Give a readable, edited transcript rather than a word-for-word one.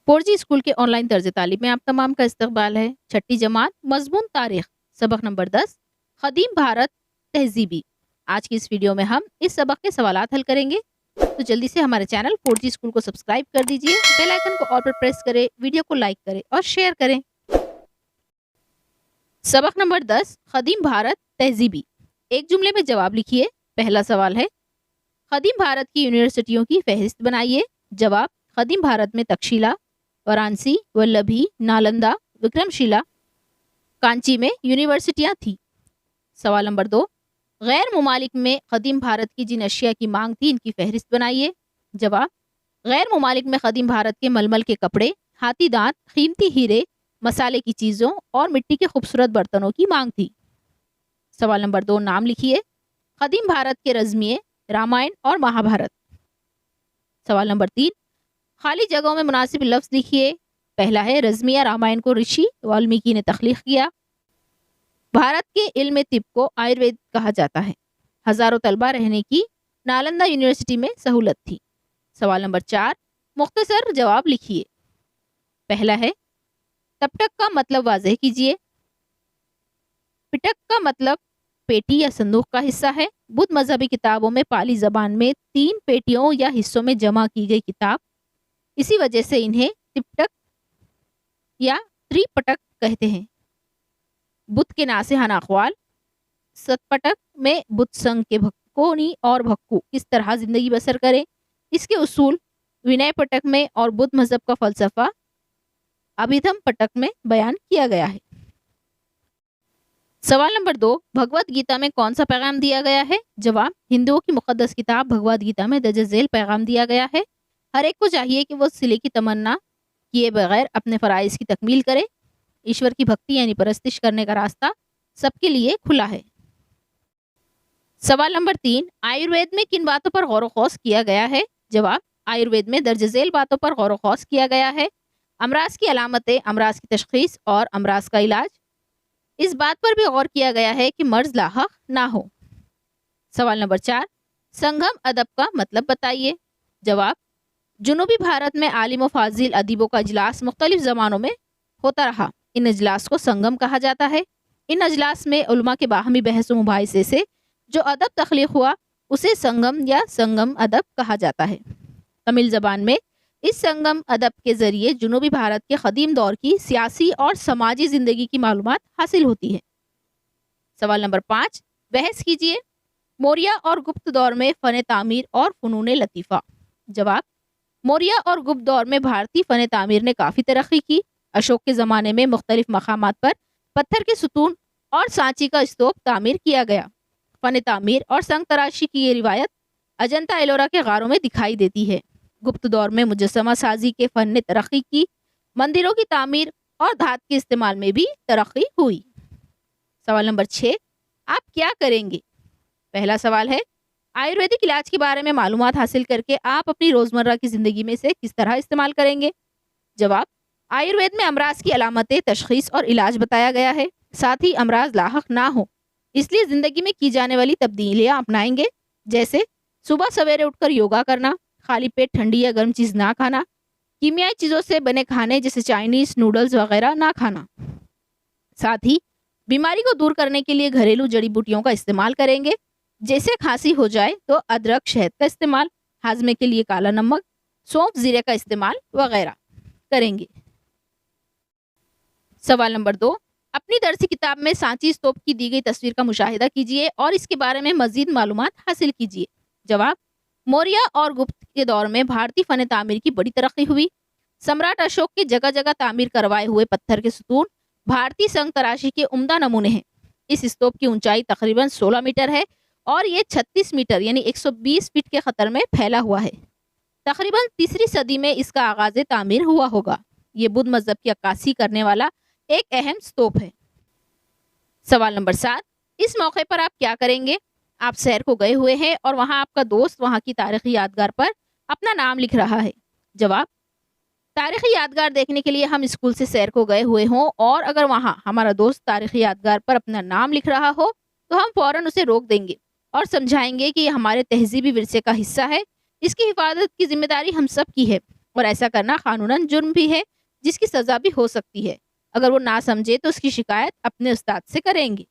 4G school کے on line طرز تعلیم میں آپ تمام کا استقبال ہے۔ چھٹی جماعت مضمون تاریخ، سبق نمبر 10، قدیم بھارت تہذیبی۔ آج کی اس ویڈیو میں ہم اس سبق کے سوالات حل کریں گے، تو جلدی سے ہمارے چینل 4G اسکول کو سبسکرائب کر دیجئے، بیل آئیکن کو آل پر پریس کریں، ویڈیو کو لائک کریں اور شیئر کریں۔ سبق نمبر 10، قدیم بھارت تہذیبی۔ ایک جملے میں جواب لکھیے۔ پہلا سوال ہے، قدیم بھارت کی یونیورسٹیوں کی فہرست بنائیے۔ جواب، قدیم بھارت میں تکشیلا، وارانسی، ولبھی، نالندہ، وکرم شیلا، کانچی میں یونیورسٹیاں تھیں۔ سوال نمبر 2، غیر ممالک میں قدیم بھارت کی جن اشیاء کی مانگ تھی ان کی فہرست بنائیے۔ جواب، غیر ممالک میں قدیم بھارت کے ململ کے کپڑے، ہاتھی دانت، قیمتی ہیرے، مسالے کی چیزوں اور مٹی کے خوبصورت برتنوں کی مانگ تھی۔ سوال نمبر 2، نام لکھیے۔ قدیم بھارت کے رزمیے، رامائن اور مہابھارت۔ سوال نمبر 3، خالی جگہوں میں مناسب لفظ لکھیے۔ پہلا ہے، رزمیہ رامائن کو رشی والمیکی نے تخلیق کیا۔ بھارت کے علم طب کو آیوروید کہا جاتا ہے۔ ہزاروں طلبہ رہنے کی نالندہ یونیورسٹی میں سہولت تھی۔ سوال نمبر 4، مختصر جواب لکھیے۔ پہلا ہے، تپٹک کا مطلب واضح کیجیے۔ پٹک کا مطلب پیٹی یا صندوق کا حصہ ہے۔ بدھ مذہبی کتابوں میں پالی زبان میں 3 پیٹیوں یا حصوں میں جمع کی گئی کتاب، اسی وجہ سے انہیں تپٹک یا تریپٹک کہتے ہیں۔ بدھ کے ناصحانہ اقوال، ستپٹک میں بدھ سنگھ کے بھکونی اور بھکو کس طرح زندگی بسر کریں، اس کے اصول ونے پٹک میں اور بدھ مذہب کا فلسفہ ابھیدھم پٹک میں بیان کیا گیا ہے۔ سوال نمبر 2، بھگوت گیتا میں کون سا پیغام دیا گیا ہے؟ جواب، ہندوؤں کی مقدس کتاب بھگوت گیتا میں درج ذیل پیغام دیا گیا ہے۔ ہر ایک کو چاہیے کہ وہ صلے کی تمنا کیے بغیر اپنے فرائض کی تکمیل کرے۔ ایشور کی بھکتی یعنی پرستش کرنے کا راستہ سب کے لیے کھلا ہے۔ سوال نمبر 3، آیوروید میں کن باتوں پر غور و خوض کیا گیا ہے؟ جواب، آیوروید میں درج ذیل باتوں پر غور و خوض کیا گیا ہے۔ امراض کی علامتیں، امراض کی تشخیص اور امراض کا علاج۔ اس بات پر بھی غور کیا گیا ہے کہ مرض لاحق نہ ہو۔ سوال نمبر 4، سنگم ادب کا مطلب بتائیے۔ جواب، جنوبی بھارت میں عالم و فاضل ادیبوں کا اجلاس مختلف زمانوں میں ہوتا رہا۔ ان اجلاس کو سنگم کہا جاتا ہے۔ ان اجلاس میں علماء کے باہمی بحث و مباحثے سے جو ادب تخلیق ہوا اسے سنگم یا سنگم ادب کہا جاتا ہے۔ تمل زبان میں اس سنگم ادب کے ذریعے جنوبی بھارت کے قدیم دور کی سیاسی اور سماجی زندگی کی معلومات حاصل ہوتی ہے۔ سوال نمبر 5، بحث کیجیے۔ موریہ اور گپت دور میں فن تعمیر اور فنون لطیفہ۔ جواب، موریہ اور گپت دور میں بھارتی فن تعمیر نے کافی ترقی کی۔ اشوک کے زمانے میں مختلف مقامات پر پتھر کے ستون اور سانچی کا استوپ تعمیر کیا گیا۔ فن تعمیر اور سنگ تراشی کی یہ روایت اجنتا ایلورا کے غاروں میں دکھائی دیتی ہے۔ گپت دور میں مجسمہ سازی کے فن نے ترقی کی۔ مندروں کی تعمیر اور دھات کے استعمال میں بھی ترقی ہوئی۔ سوال نمبر 6، آپ کیا کریں گے؟ پہلا سوال ہے، آیورویدک علاج کے بارے میں معلومات حاصل کر کے آپ اپنی روزمرہ کی زندگی میں سے کس طرح استعمال کریں گے؟ جواب، آیوروید میں امراض کی علامتیں، تشخیص اور علاج بتایا گیا ہے، ساتھ ہی امراض لاحق نہ ہو اس لیے زندگی میں کی جانے والی تبدیلیاں اپنائیں گے، جیسے صبح سویرے اٹھ کر یوگا کرنا، خالی پیٹ ٹھنڈی یا گرم چیز نہ کھانا، کیمیائی چیزوں سے بنے کھانے جیسے چائنیز، نوڈلز وغیرہ نہ کھانا۔ ساتھ ہی بیماری کو دور کرنے کے لیے گھریلو جڑی بوٹیوں کا استعمال کریں گے، جیسے کھانسی ہو جائے تو ادرک، شہد کا استعمال، ہاضمے کے لیے کالا نمک، سونف، زیرے کا استعمال وغیرہ کریں گے۔ سوال نمبر 2، اپنی درسی کتاب میں سانچی استوپ کی دی گئی تصویر کا مشاہدہ کیجیے اور اس کے بارے میں مزید معلومات حاصل کیجیے۔ جواب، موریہ اور گپت کے دور میں بھارتی فن تعمیر کی بڑی ترقی ہوئی۔ سمراٹ اشوک کے جگہ جگہ تعمیر کروائے ہوئے پتھر کے ستون بھارتی سنگ تراشی کے عمدہ نمونے ہیں۔ اس استوپ کی اونچائی تقریباً 16 میٹر ہے اور یہ 36 میٹر یعنی 120 فٹ کے خطر میں پھیلا ہوا ہے۔ تقریباً 3 صدی میں اس کا آغاز تعمیر ہوا ہوگا۔ یہ بدھ مذہب کی عکاسی کرنے والا ایک اہم استوپ ہے۔ سوال نمبر 7، اس موقع پر آپ کیا کریں گے؟ آپ سیر کو گئے ہوئے ہیں اور وہاں آپ کا دوست وہاں کی تاریخی یادگار پر اپنا نام لکھ رہا ہے۔ جواب، تاریخی یادگار دیکھنے کے لیے ہم اسکول سے سیر کو گئے ہوئے ہوں اور اگر وہاں ہمارا دوست تاریخی یادگار پر اپنا نام لکھ رہا ہو تو ہم فوراً اسے روک دیں گے اور سمجھائیں گے کہ یہ ہمارے تہذیبی ورثے کا حصہ ہے۔ اس کی حفاظت کی ذمہ داری ہم سب کی ہے اور ایسا کرنا قانوناً جرم بھی ہے، جس کی سزا بھی ہو سکتی ہے۔ اگر وہ نہ سمجھے تو اس کی شکایت اپنے استاد سے کریں گے۔